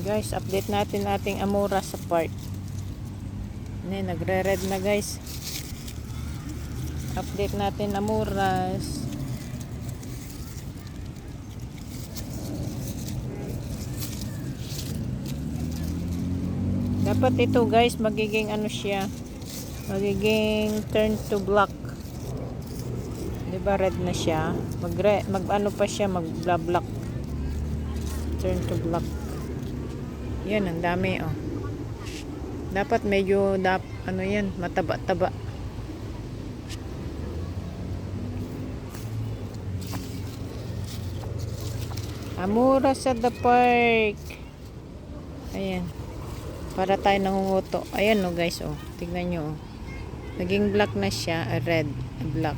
Guys, update natin ating Amura sa park. Nagre-red na guys. Update natin Amuras. Dapat ito guys, magiging ano siya, magiging turn to black. Diba red na siya? Mag ano pa siya, mag black. Turn to black. Yan, ang dami oh. Dapat medyo ano yan, mataba-taba. Amura sa the park. Ayan. Para tayo nangunguto. Ayan oh guys oh. Tingnan nyo oh. Naging black na siya, red, black.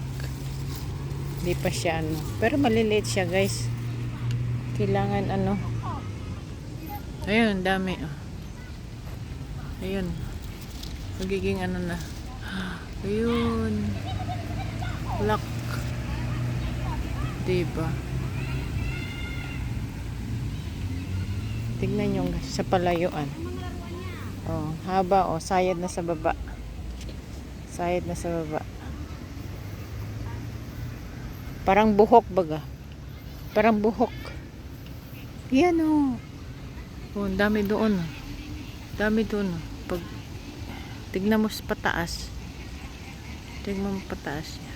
Hindi pa siya ano. Pero maliliit siya guys. Kailangan ano. Ayun, dami oh. Ayun. Magiging ano na. Ayun. Black. Diba? Tignan nyo sa palayuan. Oh, haba oh. Sayad na sa baba. Sayad na sa baba. Parang buhok baga. Parang buhok. Yan oh. Oh, dami doon. Dami doon. Pag tignan mo sa pataas. Tignan mo pataas niya.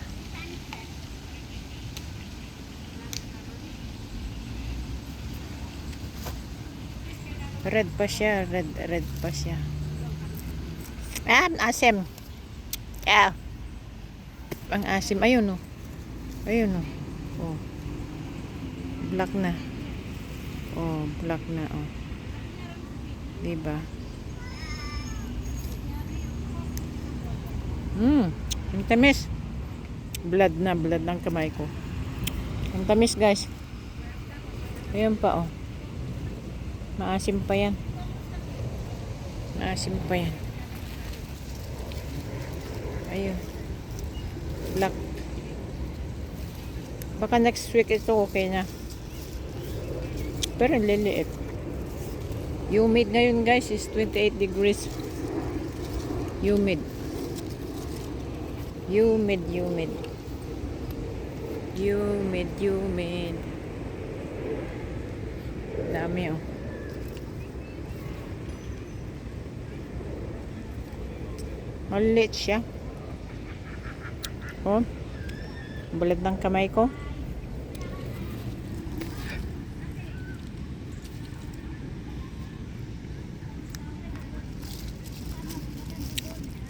Red pa siya. Red pa siya. Ah, asim. Ah. Ang asim. Ayun oh. Ayun oh. Oh. Black na. Oh, black na oh. Diba? Ang tamis. Blood ng kamay ko. Ang tamis guys. Ayan pa oh. Maasim pa yan. Maasim pa yan. Ayun. Black. Baka next week ito okay na. Pero liliit. Humid ngayon guys is 28 degrees. Humid. Dami oh. Maliit siya. Oh. Bulad ng kamay ko.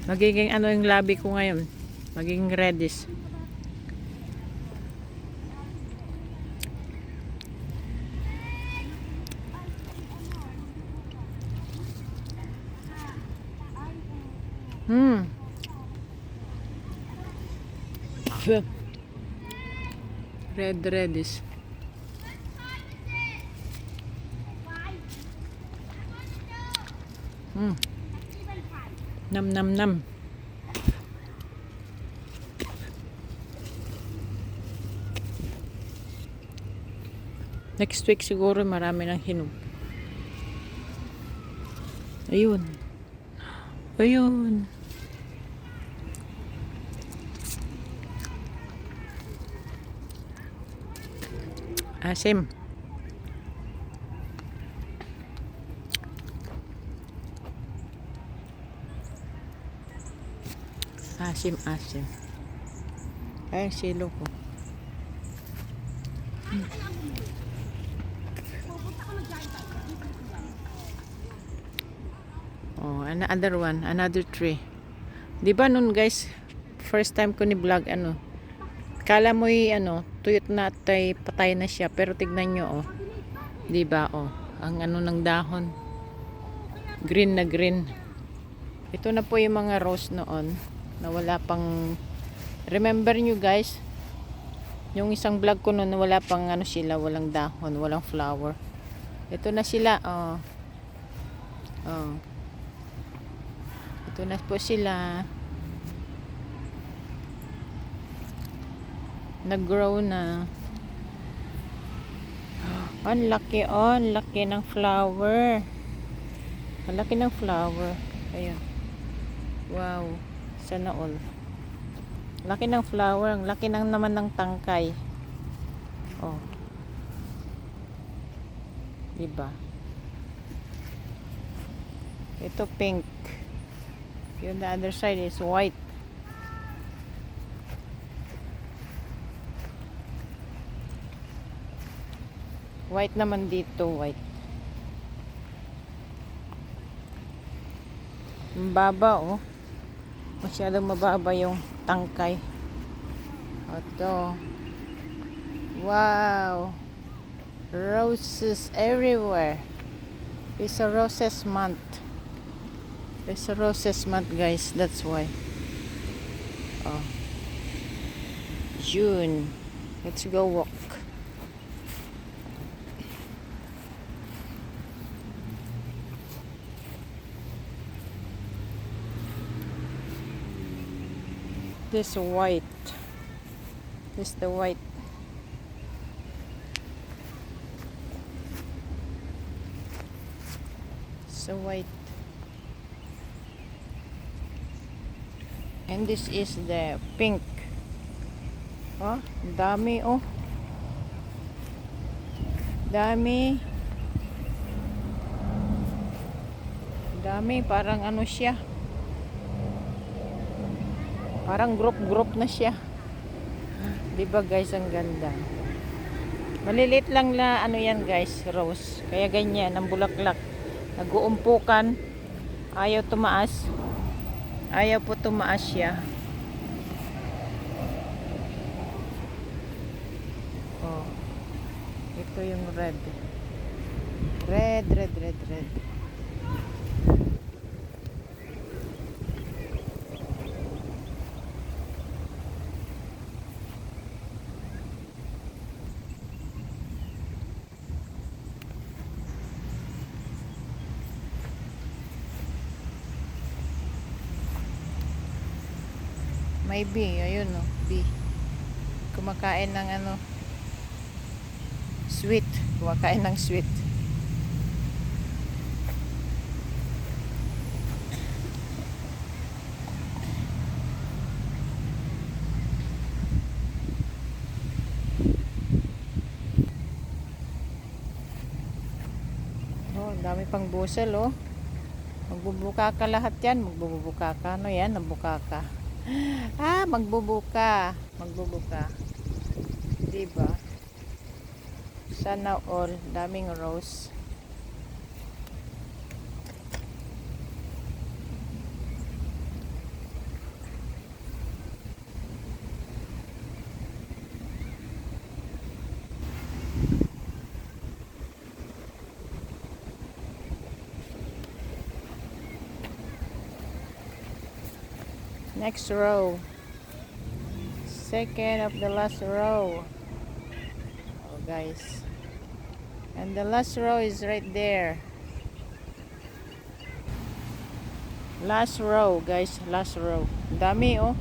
Magiging ano yung labi ko ngayon. Magiging reddish. Reddish. Nam. Next week siguro marami ng hinog. Ayun. Asim. Asim. Ay, silo ko. Oh, another tree. 'Di ba nun guys, first time ko ni vlog ano. Kala mo tuyot na patay na siya, pero tignan nyo oh. 'Di ba oh, ang ano ng dahon. Green na green. Ito na po yung mga rose noon na wala pang, remember nyo guys, yung isang vlog ko noon na wala pang ano sila, walang dahon, walang flower. Ito na sila oh. Oh. Ito na po sila. Nag-grow na. Ang laki ng flower. Ang laki ng flower. Ayun. Wow. Sana all. Laki ng flower. Ang laki ng naman ng tangkay. Oh. Diba? Ito pink. Yung the other side is white. White naman dito, white. Mababa, oh. Masyadong mababa yung tangkay. Ito. Wow. Roses everywhere. It's a roses month. It's a roses month, guys. That's why. Oh. June. Let's go walk. This white. This the white. So white. And this is the pink. Oh, dami oh. Dami. Dami, parang ano siya. Parang group na siya. 'Di ba guys, ang ganda. Maliliit lang na ano yan guys, rose. Kaya ganyan ang bulaklak. Nag-uumpukan. Ayaw tumaas. Ayaw po tumaas siya. Oh. Ito yung red. Red. May bee, ayun oh, bee. Kumakain ng ano, sweet. Kumakain ng sweet. Oh, dami pang busel oh. Magbubuka ka lahat yan. Magbubuka ka. Ano yan? Nabuka ka. Ah, magbubuka. Magbubuka. Diba? Sana all. Daming rose. Next row. Second of the last row. Oh guys. And the last row is right there. Last row guys. Last row. Dami oh.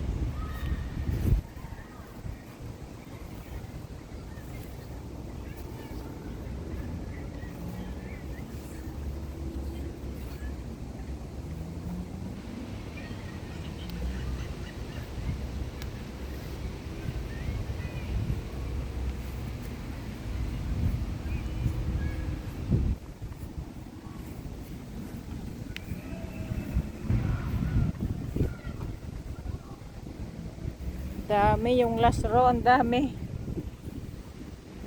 Dami yung last row, ang dami.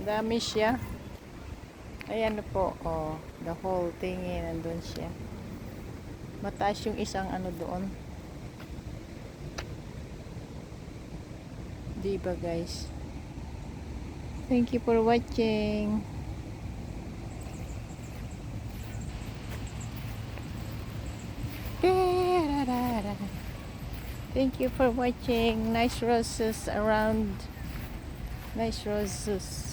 Dami siya. Ayan po, oh, the whole thing, nandun siya. Mataas yung isang ano doon. Diba guys? Thank you for watching. Thank you for watching. Nice roses around. Nice roses.